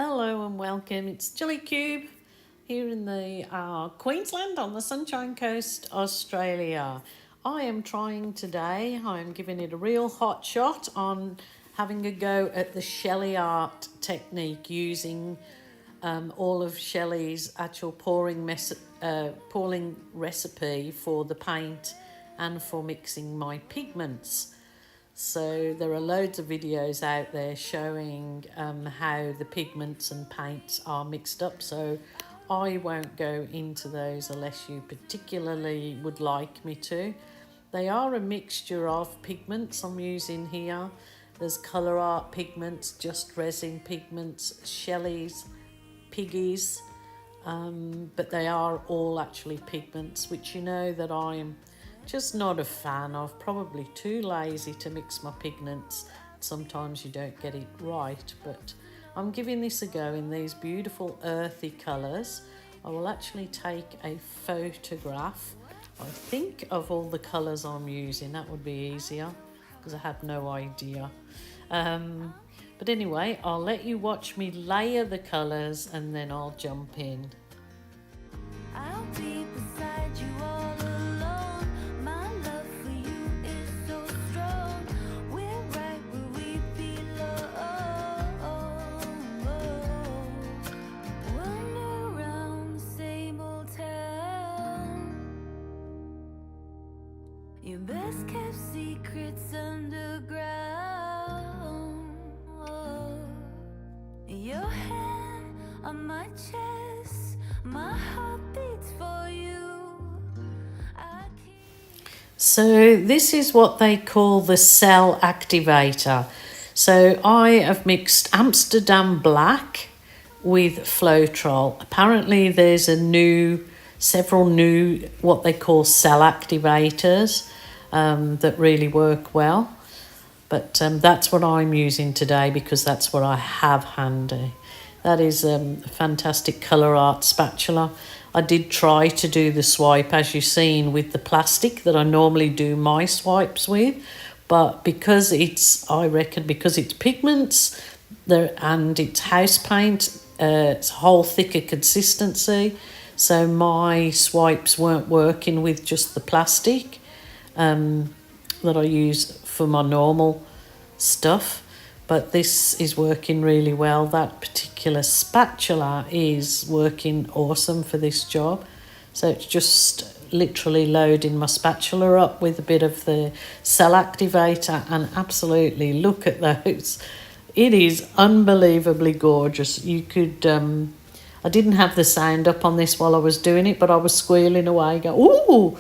Hello and welcome. It's Gilly Cube here in the Queensland on the Sunshine Coast, Australia. I am trying today, I'm giving it a real hot shot on having a go at the shelee art technique using all of Shelley's actual pouring recipe for the paint and for mixing my pigments. So there are loads of videos out there showing how the pigments and paints are mixed up. So I won't go into those unless you particularly would like me to. They are a mixture of pigments I'm using here. There's colour art pigments, just resin pigments, Shelley's, piggies, but they are all actually pigments, which you know that I'm just not a fan of, probably too lazy to mix my pigments. Sometimes you don't get it right, but I'm giving this a go in these beautiful earthy colours. I will actually take a photograph, I think, of all the colours I'm using. That would be easier because I had no idea. But anyway, I'll let you watch me layer the colours and then I'll jump in. I'll be beside you all alone. My love for you is so strong. We're right where we belong. Wander around the same old town. Your best kept secrets underground. Your hand on my chest, my heart beats for you. So this is what they call the cell activator. So I have mixed Amsterdam Black with Floetrol. Apparently there's several new what they call cell activators that really work well. But that's what I'm using today because that's what I have handy. That is a fantastic colour art spatula. I did try to do the swipe, as you've seen, with the plastic that I normally do my swipes with. But because I reckon because it's pigments and it's house paint, it's a whole thicker consistency. So my swipes weren't working with just the plastic that I use for my normal stuff, but this is working really well. That particular spatula is working awesome for this job. So it's just literally loading my spatula up with a bit of the cell activator, and absolutely look at those. It is unbelievably gorgeous. You could I didn't have the sound up on this while I was doing it, but I was squealing away, going, ooh,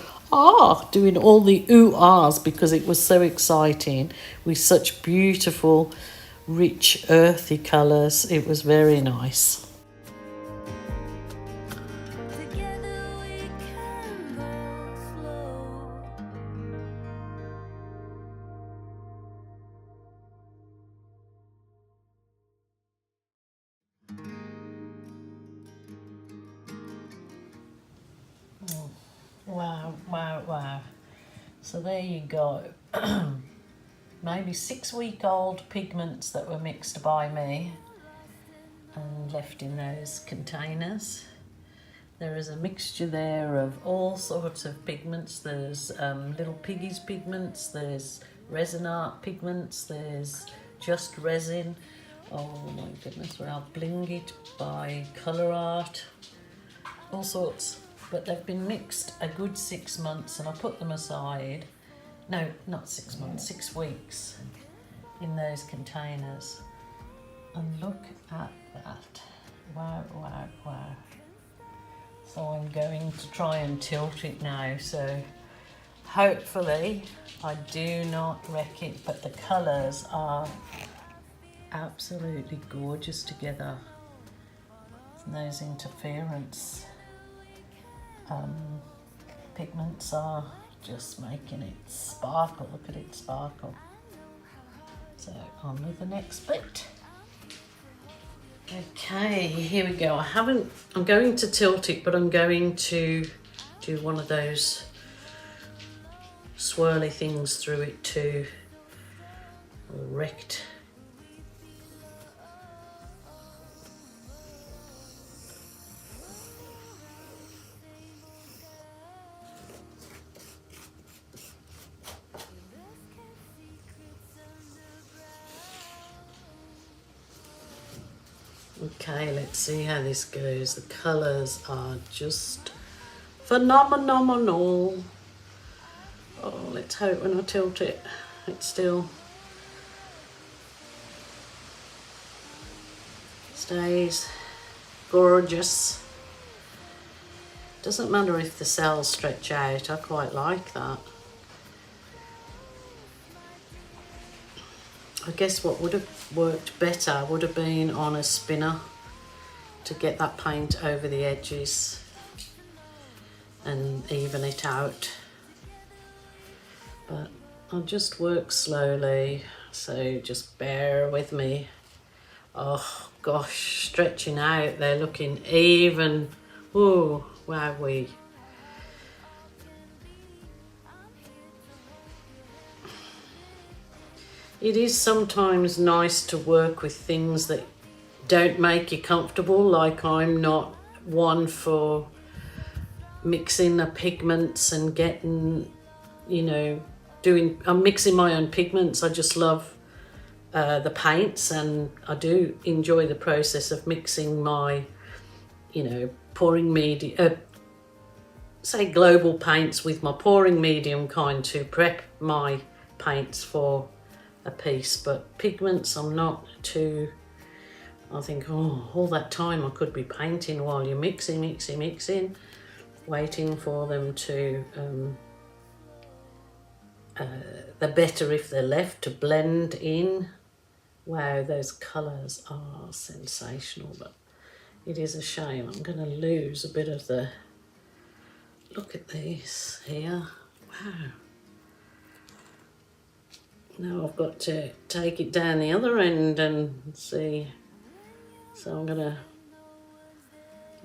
doing all the ooh-ahs because it was so exciting with such beautiful, rich, earthy colours. It was very nice. Together we can go slow. Wow, wow, wow. So there you go. Maybe 6-week-old pigments that were mixed by me and left in those containers. There is a mixture there of all sorts of pigments. There's little piggies pigments, there's resin art pigments, there's just resin. Oh my goodness, well, I'll bling it by colour art, all sorts. But they've been mixed a good 6 months and I put them aside. No, not 6 months, 6 weeks in those containers. And look at that. Wow, wow, wow. So I'm going to try and tilt it now. So hopefully I do not wreck it, but the colours are absolutely gorgeous together. And those interference pigments are just making it sparkle. Look at it sparkle. So on with the next bit. Okay, here we go. I'm going to tilt it, but I'm going to do one of those swirly things through it too. Wrecked Okay, let's see how this goes. The colours are just phenomenal. Oh, let's hope when I tilt it, it still stays gorgeous. Doesn't matter if the cells stretch out, I quite like that. I guess what would have worked better would have been on a spinner to get that paint over the edges and even it out. But I'll just work slowly, so just bear with me. Oh gosh, stretching out, they're looking even. Oh, wowee. It is sometimes nice to work with things that don't make you comfortable, like I'm not one for mixing the pigments and getting, you know, I'm mixing my own pigments. I just love the paints, and I do enjoy the process of mixing my, you know, pouring medium, say global paints with my pouring medium kind to prep my paints for a piece. But pigments, I'm not too, I think, oh, all that time I could be painting while you're mixing, waiting for them to, the better if they're left to blend in. Wow, those colours are sensational, but it is a shame. I'm going to lose a bit of the, look at these here, wow. Now I've got to take it down the other end and see. So I'm going to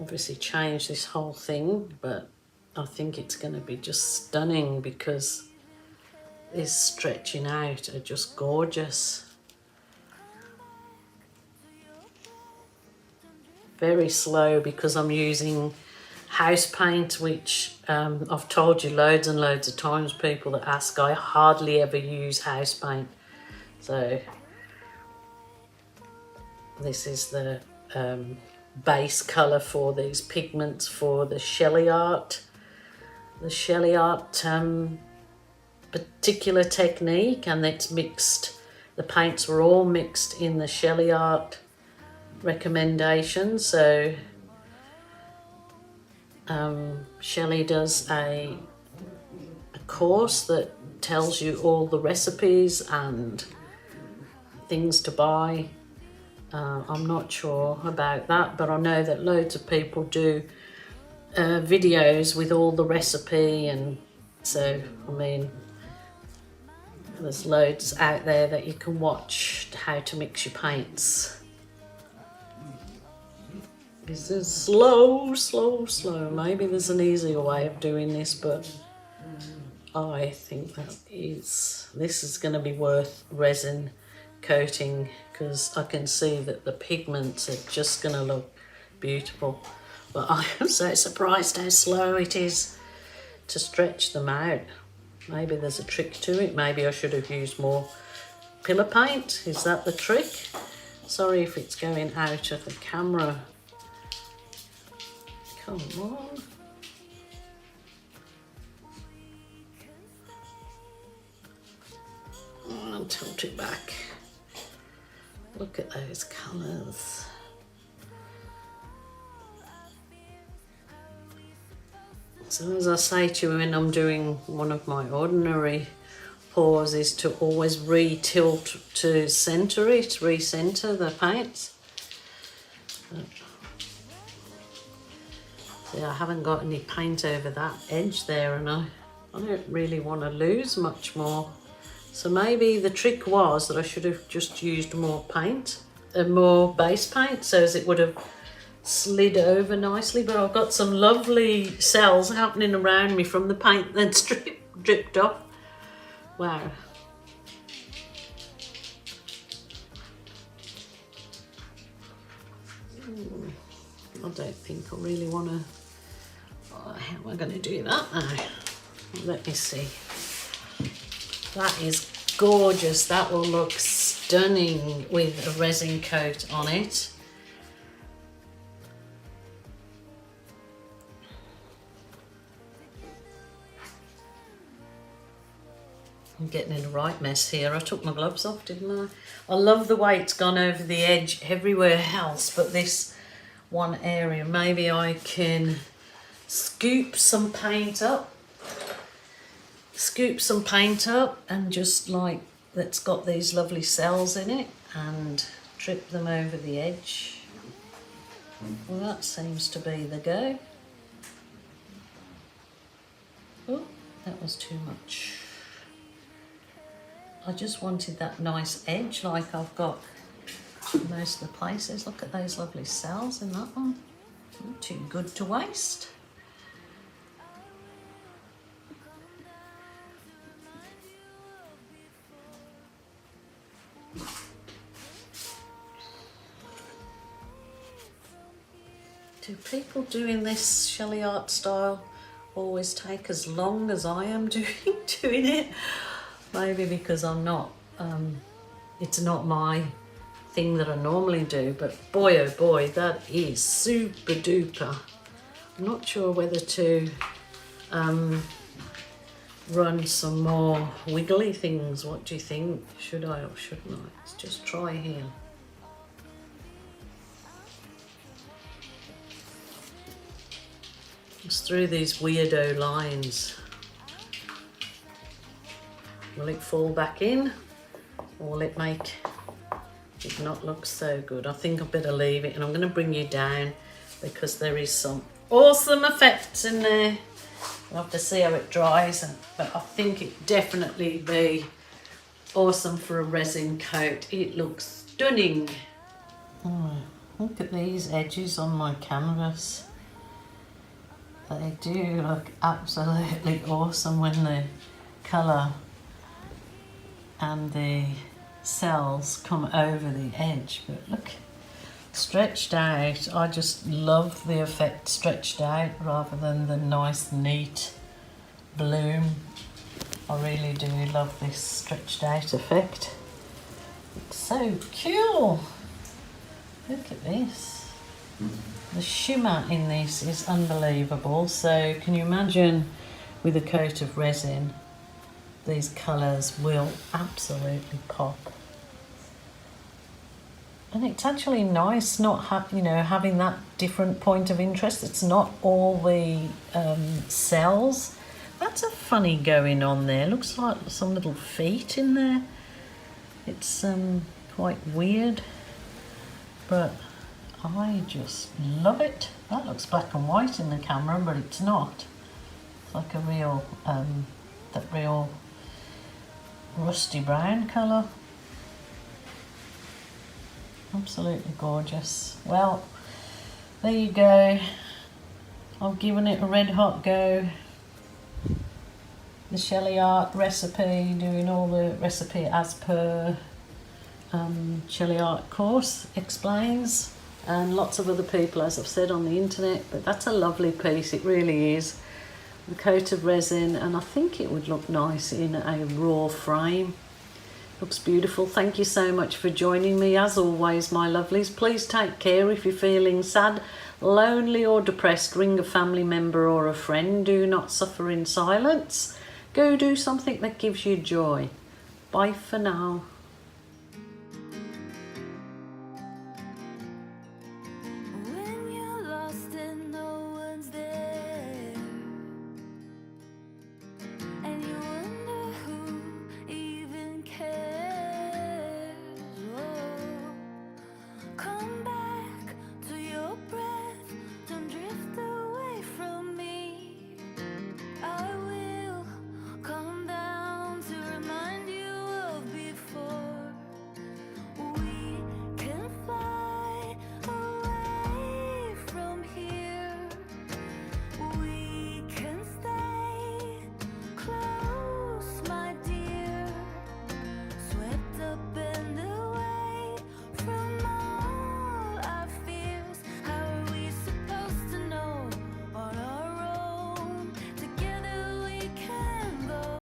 obviously change this whole thing, but I think it's going to be just stunning because this stretching out are just gorgeous. Very slow because I'm using house paint, which I've told you loads and loads of times, people that ask, I hardly ever use house paint. So this is the base colour for these pigments for the shelee art. The shelee art particular technique, and it's mixed, the paints were all mixed in the shelee art recommendation. So Shelee does a course that tells you all the recipes and things to buy. I'm not sure about that, but I know that loads of people do videos with all the recipe, and so I mean there's loads out there that you can watch how to mix your paints. This is slow. Maybe there's an easier way of doing this, but I think this is going to be worth resin coating, because I can see that the pigments are just going to look beautiful. But I am so surprised how slow it is to stretch them out. Maybe there's a trick to it. Maybe I should have used more pillar paint. Is that the trick? Sorry if it's going out of the camera. Come on. I'll tilt it back. Look at those colours. So as I say to you when I'm doing one of my ordinary pours, is to always re-tilt to centre it, re-centre the paints. Yeah, I haven't got any paint over that edge there, and I don't really want to lose much more. So maybe the trick was that I should have just used more paint, more base paint, so as it would have slid over nicely. But I've got some lovely cells happening around me from the paint that dripped off. Wow. I don't think I really want to. How am I going to do that now? Let me see. That is gorgeous. That will look stunning with a resin coat on it. I'm getting in a right mess here. I took my gloves off, didn't I? I love the way it's gone over the edge everywhere else, but this one area, maybe I can scoop some paint up. Scoop some paint up and just like, that's got these lovely cells in it, and trip them over the edge. Well, that seems to be the go. Oh, that was too much. I just wanted that nice edge like I've got most of the places. Look at those lovely cells in that one. Not too good to waste. Do people doing this shelee art style always take as long as I am doing it? Maybe because I'm not, it's not my thing that I normally do, but boy oh boy, that is super duper. I'm not sure whether to run some more wiggly things. What do you think? Should I or shouldn't I? Let's just try here. Just through these weirdo lines. Will it fall back in, or will it make it not look so good? I think I better leave it, and I'm going to bring you down because there is some awesome effects in there. We'll have to see how it dries, but I think it definitely be awesome for a resin coat. It looks stunning. Oh, look at these edges on my canvas. They do look absolutely awesome when the colour and the cells come over the edge. But look, stretched out. I just love the effect stretched out rather than the nice neat bloom. I really do love this stretched out effect. It's so cool. Look at this. The shimmer in this is unbelievable. So can you imagine with a coat of resin, these colours will absolutely pop. And it's actually nice not having that different point of interest. It's not all the cells. That's a funny going on there. Looks like some little feet in there. It's quite weird, but I just love it. That looks black and white in the camera, but it's not. It's like a real, that real rusty brown colour. Absolutely gorgeous. Well, there you go. I've given it a red hot go. The shelee art recipe, doing all the recipe as per shelee art course explains. And lots of other people, as I've said, on the internet, but that's a lovely piece, it really is. The coat of resin, and I think it would look nice in a raw frame. Looks beautiful. Thank you so much for joining me, as always, my lovelies. Please take care. If you're feeling sad, lonely or depressed, ring a family member or a friend. Do not suffer in silence. Go do something that gives you joy. Bye for now.